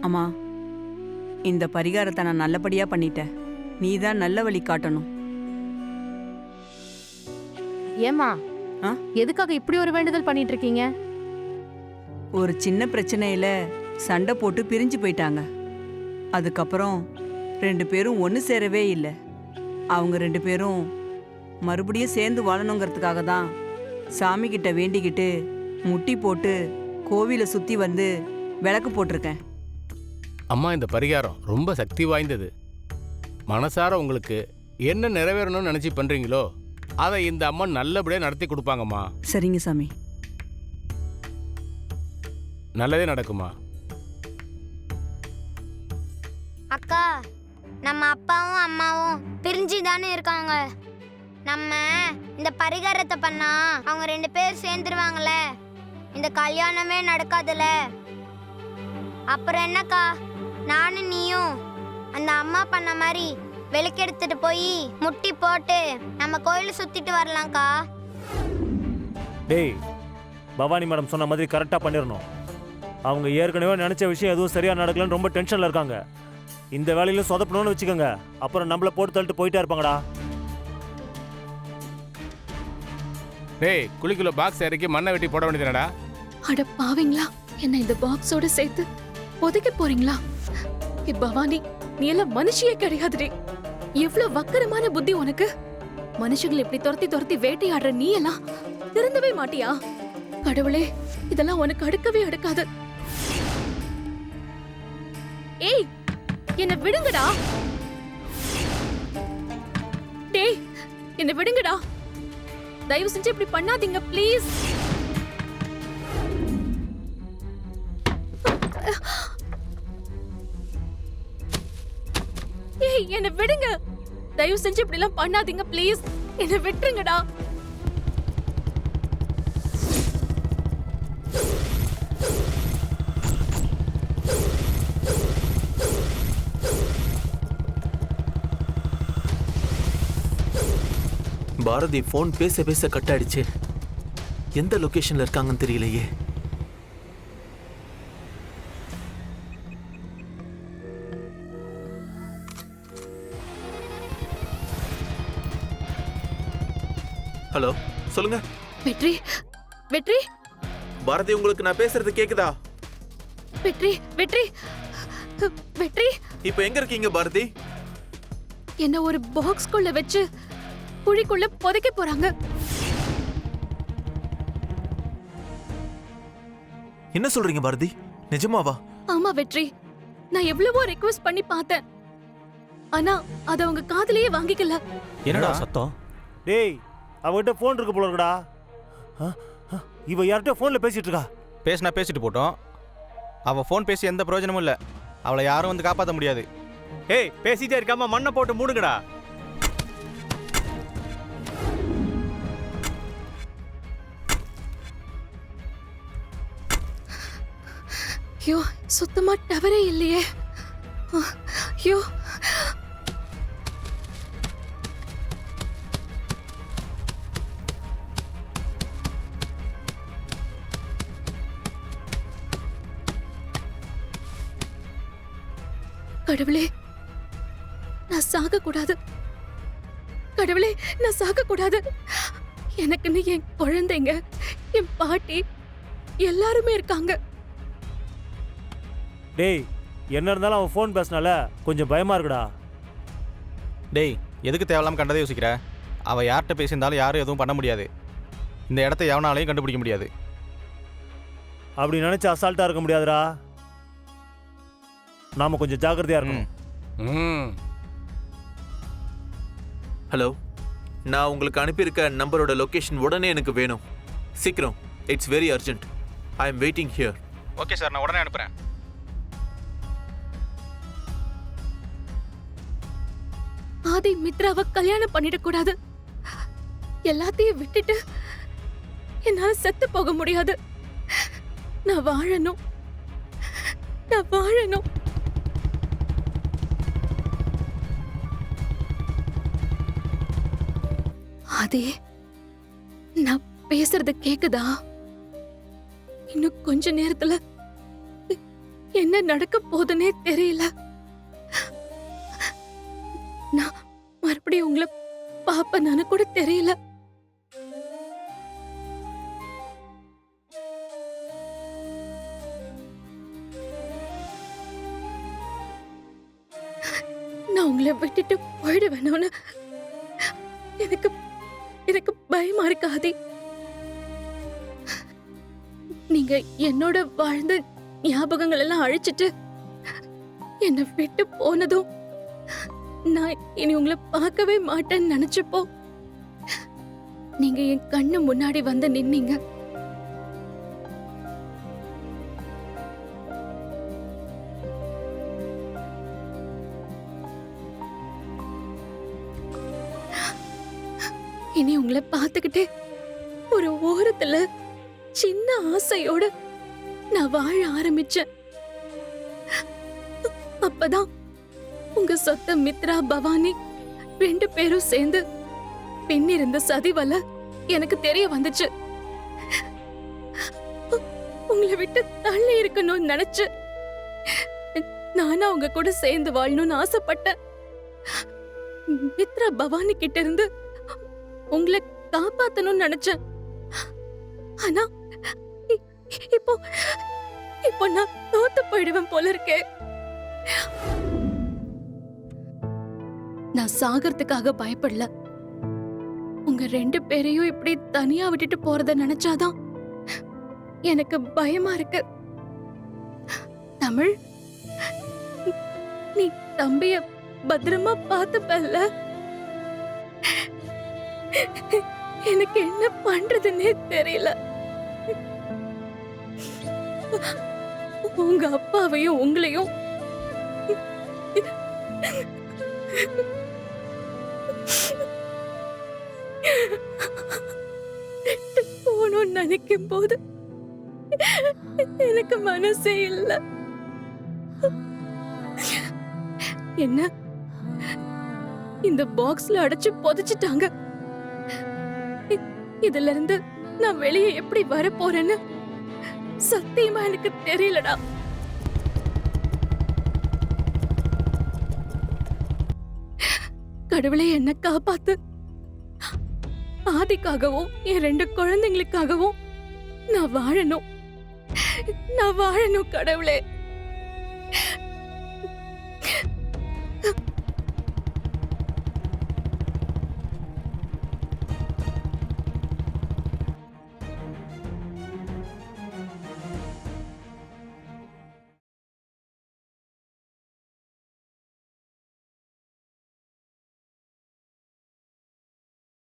அம்மா, இந்த பரிகாரத்தை நான் நல்லபடியா பண்ணிட்டேன். நீ தான் நல்ல வழி காட்டணும். ஏமா எதுக்காக இப்படி ஒரு வேண்டுதல் பண்ணிட்டு இருக்கீங்க? ஒரு சின்ன பிரச்சனையில சண்டை போட்டு பிரிஞ்சு போயிட்டாங்க. அதுக்கப்புறம் 2 பேரும் ஒன்று சேரவே இல்லை. அவங்க 2 பேரும் மறுபடியும் சேர்ந்து வாழணுங்கிறதுக்காக தான் சாமி கிட்ட வேண்டிக்கிட்டு முட்டி போட்டு கோவிலை சுற்றி வந்து விளக்கு போட்டிருக்கேன். அம்மா, இந்த பரிகாரம் ரொம்ப சக்தி வாய்ந்தது. மனசார உங்களுக்கு என்ன நிறைவேறணும்னு நினச்சி பண்ணுறீங்களோ அதை இந்த அம்மா நல்லபடியாக நடத்தி கொடுப்பாங்கம்மா. சரிங்க சாமி. நல்லதே நடக்குமா. அக்கா, நம்ம அப்பாவும் அம்மாவும் பிரிஞ்சு தானே இருக்காங்க. நம்ம இந்த பரிகாரத்தை பண்ணா அவங்க 2 பேர் சேர்ந்துருவாங்கல்ல, இந்த கல்யாணமே நடக்காதுல்ல. அப்புறம் என்னக்கா, நானும் நீயும் அந்த அம்மா பண்ண மாதிரி விளக்கெடுத்துட்டு போய் முட்டி போட்டு நம்ம கோயிலை சுத்திட்டு வரலாம்க்கா. டேய், பவானி மேடம் சொன்ன மாதிரி கரெக்டாக பண்ணிடணும். அவங்க ஏற்கனவே நினச்ச விஷயம் எதுவும் சரியாக நடக்கலன்னு ரொம்ப டென்ஷனில் இருக்காங்க. இந்த வேலையில சொதப்பணும்னு வச்சுக்கோங்க, அப்புறம் நம்மளை போட்டு தள்ளிட்டு போயிட்டே இருப்பாங்கடா. டேய், குழிக்குள்ள பாக்ஸ் இறக்கி மண்ணை வெட்டி போட வேண்டியதுனடா. அட பாவீங்களா, என்ன இந்த பாக்ஸோட சேர்த்து புதைக்க போறீங்களா? பவானி, நீ எல்லாம் மனுஷியே கிடையாதுடி. எவ்வளவு வக்கரமான புத்தி உனக்கு. மனுஷங்களை இப்படி துரத்தி துரத்தி வேட்டையாடுற நீ எல்லாம் திருந்தவே மாட்டியா? கடவுளே, இதெல்லாம் உனக்கு அடுக்கவே அடுக்காது. ஏய், என்ன விடுங்கடா. டேய், என்ன விடுங்கடா. தயவு செஞ்சு இப்படி பண்ணாதீங்க ப்ளீஸ். ஏய், என்ன விடுங்க. தயவு செஞ்சு இப்படி எல்லாம் பண்ணாதீங்க ப்ளீஸ். என்ன விட்டுருங்கடா. பாரதி ஃபோன் பேச பேச கட் ஆயிடுச்சு. எந்த லொகேஷன்ல இருக்காங்கன்னு தெரியலையே. ஹலோ, சொல்லுங்க. வெற்றி, வெற்றி, பாரதி, உங்களுக்கு நான் பேசுறது கேக்குதா? வெற்றி, வெற்றி, வெற்றி. இப்போ எங்க இருக்கீங்க பாரதி? என்ன ஒரு பாக்ஸ்க்குள்ள வச்சு குழிக்குள்ள புதைக்க போறாங்க. என்ன சொல்றீங்க பாரதி? நிஜமாவா? ஆமா வெற்றி, நான் எவ்வளவோ ரிக்வெஸ்ட் பண்ணி பார்த்தேன். ஆனா அத அவங்க காதுலயே வாங்கிக்கல. என்னடா சத்தம்? டேய், அவகிட்ட ஃபோன் இருக்கு போல இருக்குடா. இவ யார்கிட்ட ஃபோன்ல பேசிட்டு இருக்கா? பேசினா பேசிட்டு போட்டோம். அவள் ஃபோன் பேசி எந்த பிரயோஜனமும் இல்லை. அவளை யாரும் வந்து காப்பாற்ற முடியாது. ஏய், பேசிட்டே இருக்காம மண்ணை போட்டு மூடுங்கடா. ஐயோ, சுத்தமா டவரே இல்லையே. ஐயோ, கடவுளே, நான் சாக கூடாது. கடவுளே, நான் சாக கூடாது. எனக்குன்னு என் குழந்தைங்க, என் பாட்டி எல்லாருமே இருக்காங்க. டேய், என்ன இருந்தாலும் அவன் ஃபோன் பேசினால கொஞ்சம் பயமா இருக்குடா. டேய், எதுக்கு தேவையில்லாமல் கண்டதை யோசிக்கிற? அவள் யார்கிட்ட பேசியிருந்தாலும் யாரும் எதுவும் பண்ண முடியாது. இந்த இடத்த எவனாலையும் கண்டுபிடிக்க முடியாது. அப்படி நினைச்சு அசால்ட்டா இருக்க முடியாதுடா. நாம கொஞ்சம் ஜாக்கிரதையா இருக்கணும். ஹலோ, நான் உங்களுக்கு அனுப்பியிருக்க நம்பரோட லொகேஷன் உடனே எனக்கு வேணும். சீக்கிரம். It's very urgent. I am waiting here. Okay sir, நான் உடனே அனுப்புகிறேன். ஆதி மித்ராவை கல்யாணம் பண்ணிடக்கூடாது. எல்லாத்தையும் விட்டுட்டு என்னால செத்து போக முடியாது. நான் வாழணும், நான் வாழணும். ஆதி, நான் பேசுறது கேக்குதா? இன்னும் கொஞ்ச நேரத்துல என்ன நடக்க போதுன்னே தெரியல. நான் மறுபடியும் உங்களை பாப்பேன்னு கூட தெரியல. நான் உங்களை விட்டுட்டு போயிடுவேணும்னு எனக்கு எனக்கு பயமா இருக்காதே. நீங்க என்னோட வாழ்ந்த ஞாபகங்கள் எல்லாம் அழிச்சிட்டு என்னை விட்டு போனதும் நான் இனி உங்களை பார்க்கவே மாட்டேன்னு நினைச்சப்போ நீங்க என் கண்ணு முன்னாடி வந்து நின்னீங்க. இனி உங்களை பார்த்துக்கிட்டே ஒரு ஓரத்துல சின்ன ஆசையோட நான் வாழ ஆரம்பிச்சேன். அப்பதான் உங்க சொத்த மித்ரா பவானி 2 பேரும் சேர்ந்து பின்னிருந்த சதிவல எனக்கு தெரிய வந்துச்சு. உங்களை விட்டு தள்ளி இருக்கணும்னு நினைச்சு நானும் அவங்க கூட சேர்ந்து வாழணும்னு ஆசைப்பட்டேன். மித்ரா பவானி கிட்ட இருந்து உங்களை காப்பாத்தணும்னு நினைச்சேன். ஆனா இப்போ நான் தோத்து போயிடுவேன் போல இருக்கே. நான் சாகறதுக்காக பயப்படல. உங்க 2 பேரையும் இப்படி தனியா விட்டுட்டு போறத நினைச்சாதான் எனக்கு பயமா இருக்கு. தமிழ், நீ தம்பிய பத்திரமா பார்த்துப்பல்ல? எனக்கு என்ன பண்றதுன்னே தெரியல. உங்க அப்பாவையும் உங்களையும் போகணும்னு நினைக்கும் போது எனக்கு மனசே இல்ல. என்ன இந்த பாக்ஸ்ல அடைச்சு புதைச்சிட்டாங்க. இதுல இருந்து நான் வெளியே எப்படி வர போறேன்னு சத்தியமா எனக்கு தெரியலடா. கடவுளே என்ன காப்பாத்து. ஆதிக்காகவும் என் 2 குழந்தைங்களுக்காகவும் நான் வாழணும் கடவுளே.